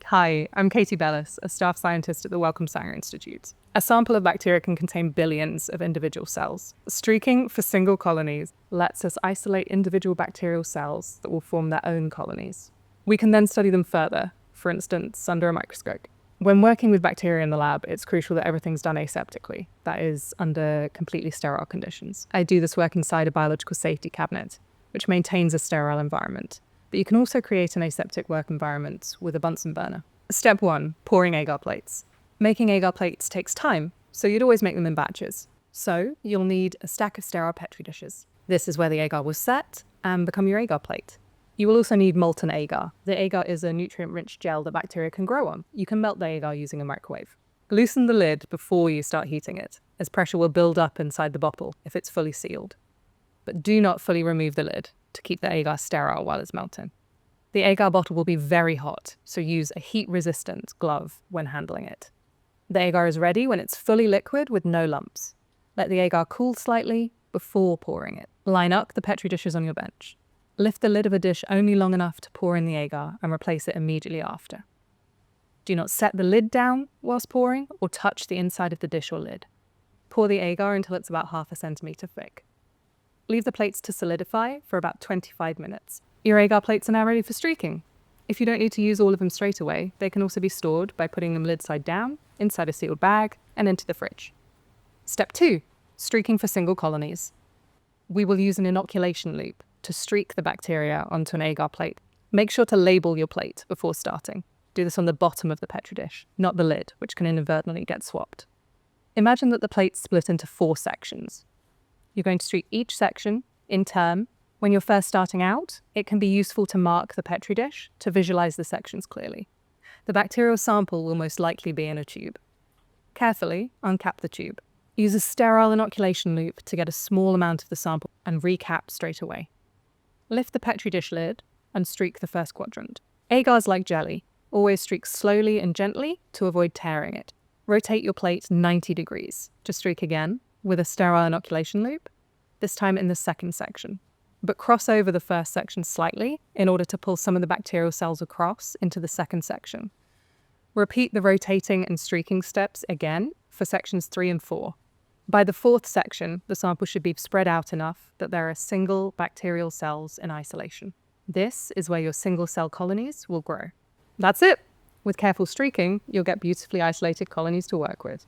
Hi, I'm Katie Bellis, a staff scientist at the Wellcome Sanger Institute. A sample of bacteria can contain billions of individual cells. Streaking for single colonies lets us isolate individual bacterial cells that will form their own colonies. We can then study them further, for instance, under a microscope. When working with bacteria in the lab, it's crucial that everything's done aseptically, that is, under completely sterile conditions. I do this work inside a biological safety cabinet, which maintains a sterile environment. But you can also create an aseptic work environment with a Bunsen burner. Step 1, pouring agar plates. Making agar plates takes time, so you'd always make them in batches. So you'll need a stack of sterile Petri dishes. This is where the agar will set and become your agar plate. You will also need molten agar. The agar is a nutrient-rich gel that bacteria can grow on. You can melt the agar using a microwave. Loosen the lid before you start heating it, as pressure will build up inside the bottle if it's fully sealed. But do not fully remove the lid to keep the agar sterile while it's melting. The agar bottle will be very hot, so use a heat-resistant glove when handling it. The agar is ready when it's fully liquid with no lumps. Let the agar cool slightly before pouring it. Line up the Petri dishes on your bench. Lift the lid of a dish only long enough to pour in the agar and replace it immediately after. Do not set the lid down whilst pouring or touch the inside of the dish or lid. Pour the agar until it's about 1/2 centimetre thick. Leave the plates to solidify for about 25 minutes. Your agar plates are now ready for streaking. If you don't need to use all of them straight away, they can also be stored by putting them lid side down, inside a sealed bag, and into the fridge. Step 2, streaking for single colonies. We will use an inoculation loop to streak the bacteria onto an agar plate. Make sure to label your plate before starting. Do this on the bottom of the Petri dish, not the lid, which can inadvertently get swapped. Imagine that the plate's split into 4 sections. You're going to streak each section in turn. When you're first starting out, it can be useful to mark the Petri dish to visualize the sections clearly. The bacterial sample will most likely be in a tube. Carefully uncap the tube. Use a sterile inoculation loop to get a small amount of the sample and recap straight away. Lift the Petri dish lid and streak the first quadrant. Agar's like jelly. Always streak slowly and gently to avoid tearing it. Rotate your plate 90 degrees to streak again with a sterile inoculation loop, this time in the second section. But cross over the first section slightly in order to pull some of the bacterial cells across into the second section. Repeat the rotating and streaking steps again for sections 3 and 4. By the 4th section, the sample should be spread out enough that there are single bacterial cells in isolation. This is where your single cell colonies will grow. That's it! With careful streaking, you'll get beautifully isolated colonies to work with.